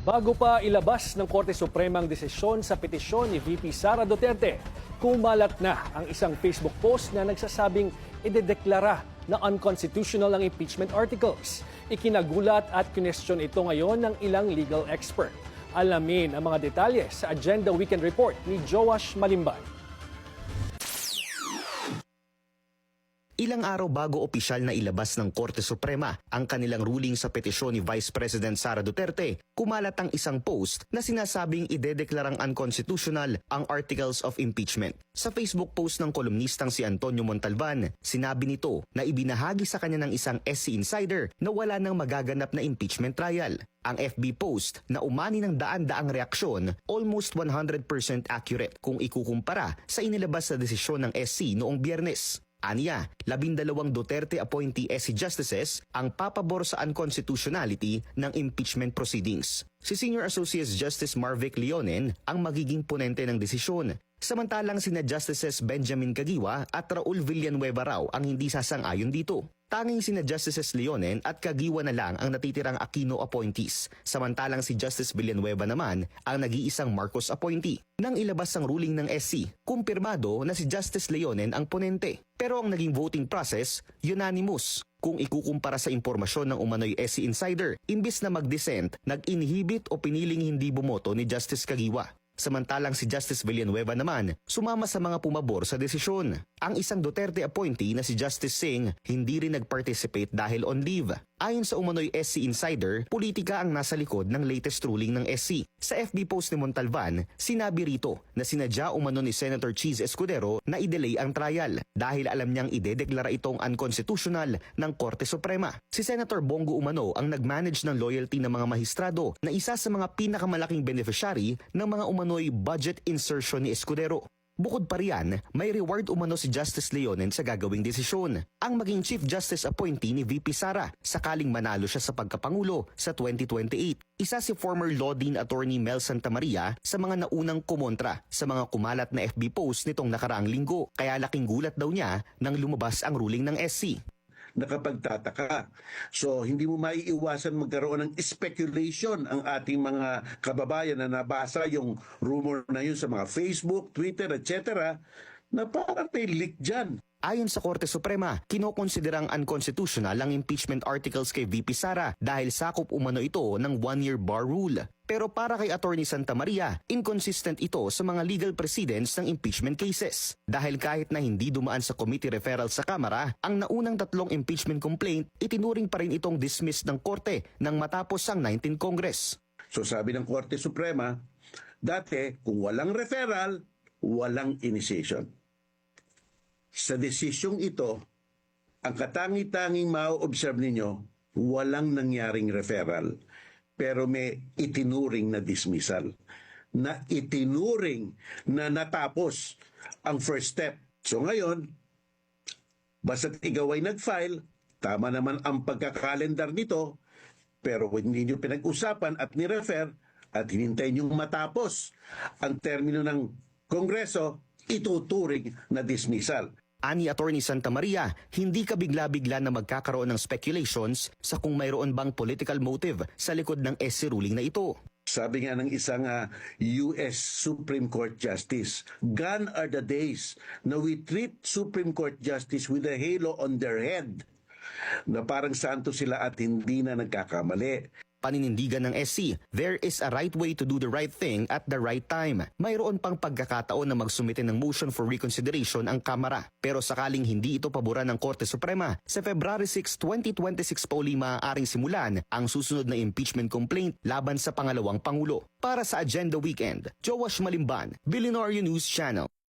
Bago pa ilabas ng Korte Suprema ang desisyon sa petisyon ni VP Sara Duterte, kumalat na ang isang Facebook post na nagsasabing idedeklara na unconstitutional ang impeachment articles. Ikinagulat at kinestyon ito ngayon ng ilang legal expert. Alamin ang mga detalye sa Agenda Weekend Report ni Joash Malimban. Ilang araw bago opisyal na ilabas ng Korte Suprema ang kanilang ruling sa petisyon ni Vice President Sara Duterte, kumalat ang isang post na sinasabing idedeklarang unconstitutional ang Articles of Impeachment. Sa Facebook post ng kolumnistang si Antonio Montalban, sinabi nito na ibinahagi sa kanya ng isang SC Insider na wala nang magaganap na impeachment trial. Ang FB post na umani ng daan-daang reaksyon, almost 100% accurate kung ikukumpara sa inilabas na desisyon ng SC noong Biyernes. Aniya, 12 Duterte appointee SC Justices ang papabor sa unconstitutionality ng impeachment proceedings. Si Senior Associate Justice Marvic Leonen ang magiging ponente ng desisyon. Samantalang sina Justices Benjamin Caguioa at Raul Villanueva raw ang hindi sasang-ayon dito. Tanging sina Justices Leonen at Caguioa na lang ang natitirang Aquino appointees, samantalang si Justice Villanueva naman ang nag-iisang Marcos appointee. Nang ilabas ang ruling ng SC, kumpirmado na si Justice Leonen ang ponente. Pero ang naging voting process, unanimous. Kung ikukumpara sa impormasyon ng umano'y SC Insider, imbis na mag-dissent, nag-inhibit o piniling hindi bumoto ni Justice Caguioa. Samantalang si Justice Villanueva naman, sumama sa mga pumabor sa desisyon. Ang isang Duterte appointee na si Justice Singh hindi rin nag-participate dahil on leave. Ayon sa umano'y SC Insider, politika ang nasa likod ng latest ruling ng SC. Sa FB post ni Montalban, sinabi rito na sinadya umano ni Senator Cheese Escudero na i-delay ang trial dahil alam niyang idedeklara itong unconstitutional ng Korte Suprema. Si Senator Bongo umano ang nag-manage ng loyalty ng mga mahistrado na isa sa mga pinakamalaking beneficiary ng mga umano'y budget insertion ni Escudero. Bukod pa riyan, may reward umano si Justice Leonen sa gagawing desisyon. Ang maging Chief Justice appointee ni VP Sara sakaling manalo siya sa pagkapangulo sa 2028. Isa si former Law Dean Attorney Mel Santamaria sa mga naunang kumontra sa mga kumalat na FB post nitong nakaraang linggo. Kaya laking gulat daw niya nang lumabas ang ruling ng SC. Nakapagtataka. So, hindi mo maiiwasan magkaroon ng speculation ang ating mga kababayan na nabasa yung rumor na yun sa mga Facebook, Twitter, etc. na parang may leak dyan. Ayon sa Korte Suprema, kinokonsiderang unconstitutional ang impeachment articles kay VP Sara dahil sakop umano ito ng one-year bar rule. Pero para kay Attorney Santamaria, inconsistent ito sa mga legal precedents ng impeachment cases. Dahil kahit na hindi dumaan sa committee referral sa Kamara, ang naunang 3 impeachment complaint, itinuring pa rin itong dismissed ng Korte nang matapos ang 19th Congress. So sabi ng Korte Suprema, dati kung walang referral, walang initiation. Sa desisyong ito, ang katangi-tanging ma-observe ninyo, walang nangyaring referral. Pero may itinuring na dismissal. Na itinuring na natapos ang first step. So ngayon, basta't ikaw ay nag-file, tama naman ang pagkakalendar nito, pero kung hindi nyo pinag-usapan at ni-refer at hinintay nyo matapos ang termino ng Kongreso, ituturing na dismissal. Ani Attorney Santamaria, hindi ka bigla-bigla na magkakaroon ng speculations sa kung mayroon bang political motive sa likod ng SC ruling na ito. Sabi nga ng isang US Supreme Court Justice, gone are the days na we treat Supreme Court Justice with a halo on their head, na parang santo sila at hindi na nagkakamali. Paninindigan ng SC, there is a right way to do the right thing at the right time. Mayroon pang pagkakataon na magsumite ng motion for reconsideration ang Kamara. Pero sakaling hindi ito paboran ng Korte Suprema, sa February 6, 2026 pa uli maaaring simulan ang susunod na impeachment complaint laban sa pangalawang Pangulo. Para sa Agenda Weekend, Joash Malimban, Billionaire News Channel.